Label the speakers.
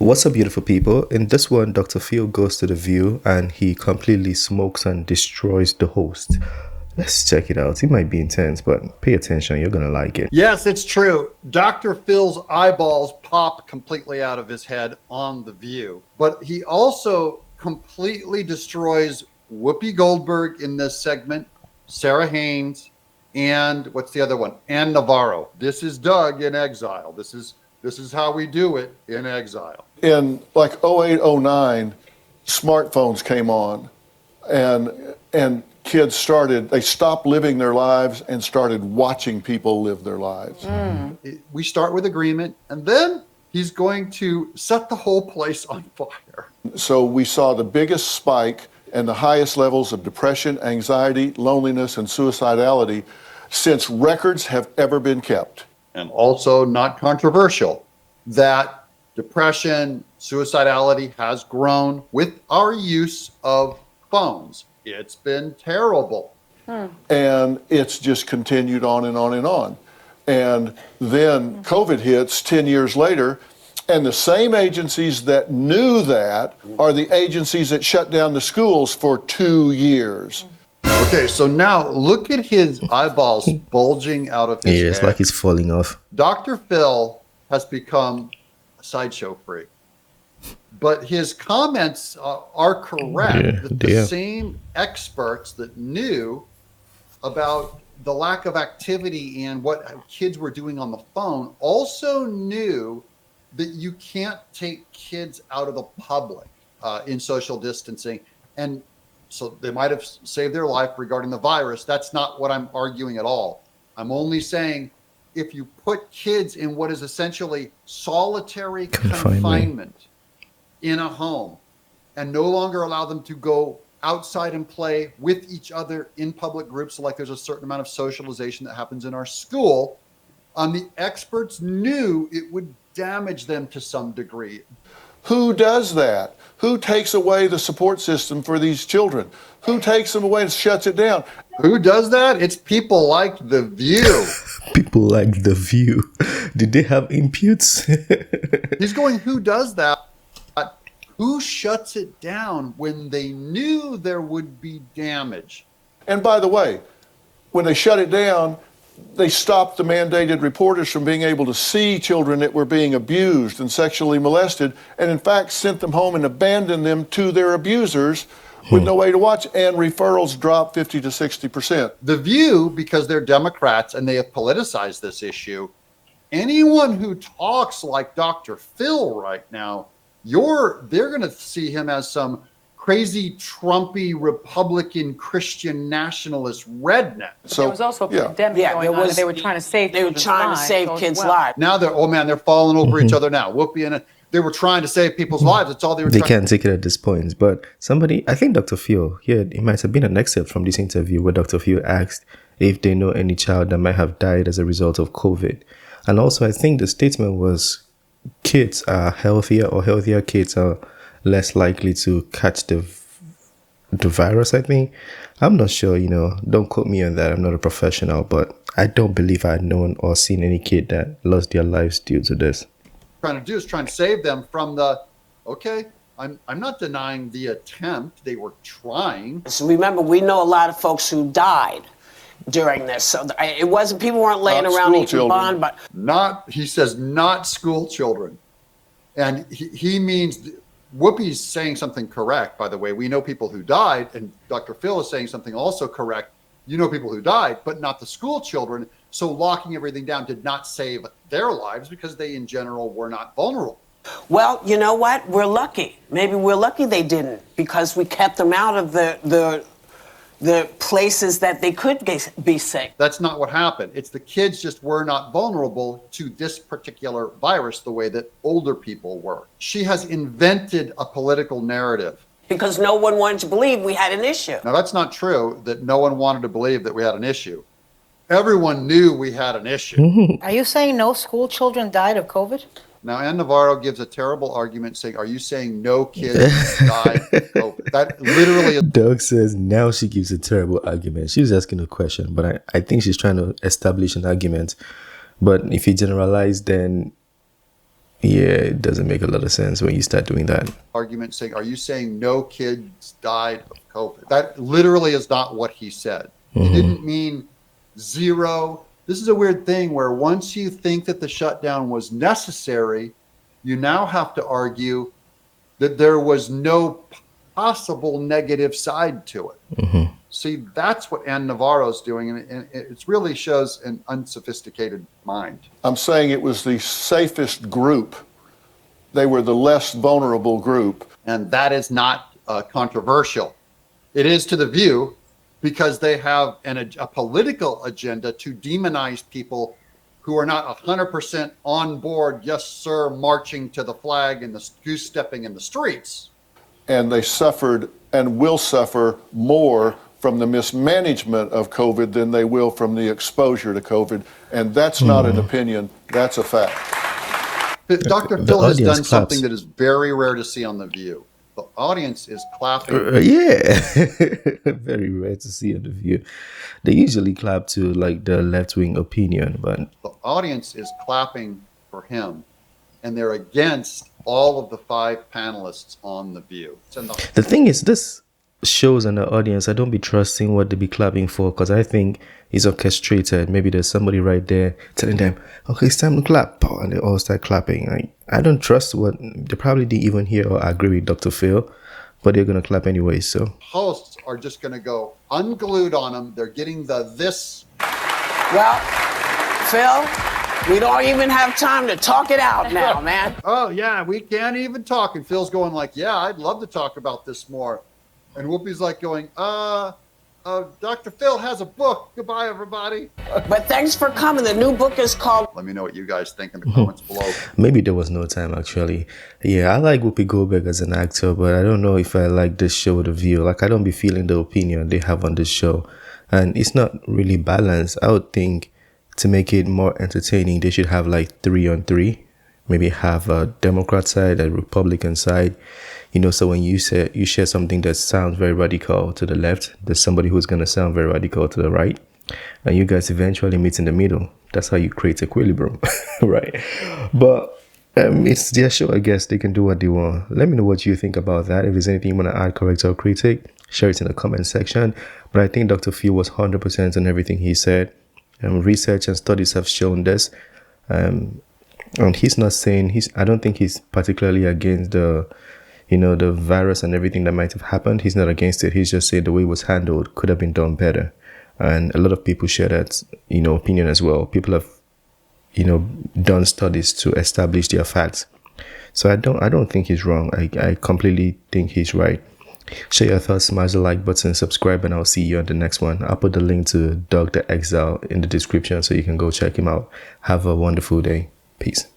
Speaker 1: What's up, beautiful people? In this one, Dr. Phil goes to The View and he completely smokes and destroys the host. Let's check it out. It might be intense, but pay attention. You're going to like it.
Speaker 2: Yes, it's true. Dr. Phil's eyeballs pop completely out of his head on The View, but he also completely destroys Whoopi Goldberg in this segment, Sarah Haynes, and what's the other one? Ann Navarro. This is Doug in exile. This is how we do it in exile.
Speaker 3: In like 08, 09, smartphones came on and kids stopped living their lives and started watching people live their lives.
Speaker 2: We start with agreement, and then he's going to set the whole place on fire.
Speaker 3: So we saw the biggest spike and the highest levels of depression, anxiety, loneliness, and suicidality since records have ever been kept.
Speaker 2: And also not controversial that depression, suicidality has grown with our use of phones. It's been terrible.
Speaker 3: And it's just continued on and on and on. And then COVID hits 10 years later, and the same agencies that knew that are the agencies that shut down the schools for 2 years.
Speaker 2: Okay, so now look at his eyeballs bulging out of his
Speaker 1: Yeah,
Speaker 2: head.
Speaker 1: it's like he's falling off.
Speaker 2: Dr. Phil has become a sideshow freak. But his comments are correct. The same experts that knew about the lack of activity and what kids were doing on the phone also knew that you can't take kids out of the public in social distancing. And so they might have saved their life regarding the virus. That's not what I'm arguing at all. I'm only saying if you put kids in what is essentially solitary confinement in a home and no longer allow them to go outside and play with each other in public groups, so like there's a certain amount of socialization that happens in our school, the experts knew it would damage them to some degree.
Speaker 3: Who does that? Who takes away the support system for these children? Who takes them away and shuts it down?
Speaker 2: Who does that? It's people like The View.
Speaker 1: People like The View. Did they have imputes?
Speaker 2: He's going, who does that? Who shuts it down when they knew there would be damage?
Speaker 3: And by the way, when they shut it down, they stopped the mandated reporters from being able to see children that were being abused and sexually molested, and in fact sent them home and abandoned them to their abusers with no way to watch, and referrals dropped 50 to 60%.
Speaker 2: The View, because they're Democrats and they have politicized this issue, anyone who talks like Dr. Phil right now, they're going to see him as some crazy Trumpy Republican Christian nationalist redneck.
Speaker 4: So there was also a pandemic going on, and they were trying to save
Speaker 2: kids' lives. Now they're falling over each other now. Whoopi and they were trying to save people's lives. That's all they were
Speaker 1: They
Speaker 2: trying.
Speaker 1: can't take it at this point. But I think Dr. Phil, it might have been an excerpt from this interview where Dr. Phil asked if they know any child that might have died as a result of COVID. And also, I think the statement was kids are healthier, or healthier kids are less likely to catch the virus, I think. I'm not sure, don't quote me on that. I'm not a professional, but I don't believe I've known or seen any kid that lost their lives due to this.
Speaker 2: Trying to do is trying to save them from I'm not denying the attempt. They were trying.
Speaker 5: So remember, we know a lot of folks who died during this. So it wasn't, people weren't laying around eating bond, but
Speaker 2: he says not school children. And he means Whoopi's saying something correct, by the way. We know people who died, and Dr. Phil is saying something also correct. You know people who died, but not the school children. So locking everything down did not save their lives because they, in general, were not vulnerable.
Speaker 5: Well, you know what? We're lucky. Maybe we're lucky they didn't, because we kept them out of the places that they could be sick.
Speaker 2: That's not what happened. It's the kids just were not vulnerable to this particular virus the way that older people were. She has invented a political narrative.
Speaker 5: Because no one wanted to believe we had an issue.
Speaker 2: Now, that's not true, that no one wanted to believe that we had an issue. Everyone knew we had an issue.
Speaker 6: Are you saying no school children died of COVID?
Speaker 2: Now, Ann Navarro gives a terrible argument saying, are you saying no kids died of COVID? That literally...
Speaker 1: Doug says now she gives a terrible argument. She's asking a question, but I think she's trying to establish an argument. But if you generalize, then Yeah, it doesn't make a lot of sense when you start doing that.
Speaker 2: Argument saying, are you saying no kids died of COVID? That literally is not what he said. He didn't mean zero. This is a weird thing where once you think that the shutdown was necessary, you now have to argue that there was no possible negative side to it. See, that's what Ann Navarro's doing, and it really shows an unsophisticated mind.
Speaker 3: I'm saying it was the safest group. They were the less vulnerable group.
Speaker 2: And that is not controversial. It is to the View because they have a political agenda to demonize people who are not 100% on board, yes, sir, marching to the flag and the goose-stepping in the streets.
Speaker 3: And they suffered and will suffer more from the mismanagement of COVID than they will from the exposure to COVID. And that's not an opinion, that's a fact.
Speaker 2: Dr. Phil has done something that is very rare to see on The View. The audience is clapping.
Speaker 1: Yeah, very rare to see on The View. They usually clap to like the left-wing opinion, but
Speaker 2: the audience is clapping for him, and they're against all of the 5 panelists on The View.
Speaker 1: The thing is, this shows on the audience, I don't be trusting what they be clapping for, because I think it's orchestrated. Maybe there's somebody right there telling them, okay, it's time to clap, and they all start clapping. I don't trust what they probably didn't even hear or agree with Dr. Phil, but they're gonna clap anyway. So
Speaker 2: hosts are just gonna go unglued on them. They're getting this.
Speaker 5: Well, Phil, we don't even have time to talk it out now, man.
Speaker 2: Oh yeah, we can't even talk. And Phil's going like, yeah, I'd love to talk about this more. And Whoopi's like going, Dr. Phil has a book. Goodbye, everybody.
Speaker 5: But thanks for coming. The new book is called...
Speaker 2: Let me know what you guys think in the comments below.
Speaker 1: Maybe there was no time, actually. Yeah, I like Whoopi Goldberg as an actor, but I don't know if I like this show, The View. Like, I don't be feeling the opinion they have on this show. And it's not really balanced. I would think to make it more entertaining, they should have like 3-on-3. Maybe have a Democrat side, a Republican side. You know, so when you share something that sounds very radical to the left, there's somebody who's going to sound very radical to the right. And you guys eventually meet in the middle. That's how you create equilibrium, right? But it's their show, I guess. They can do what they want. Let me know what you think about that. If there's anything you want to add, correct, or critique, share it in the comment section. But I think Dr. Phil was 100% on everything he said. Research and studies have shown this. And he's not saying, I don't think he's particularly against the virus and everything that might have happened. He's not against it. He's just saying the way it was handled could have been done better. And a lot of people share that, opinion as well. People have, done studies to establish their facts. So I don't think he's wrong. I completely think he's right. Share your thoughts, smash the like button, subscribe, and I'll see you on the next one. I'll put the link to Doug the Exile in the description so you can go check him out. Have a wonderful day. Peace.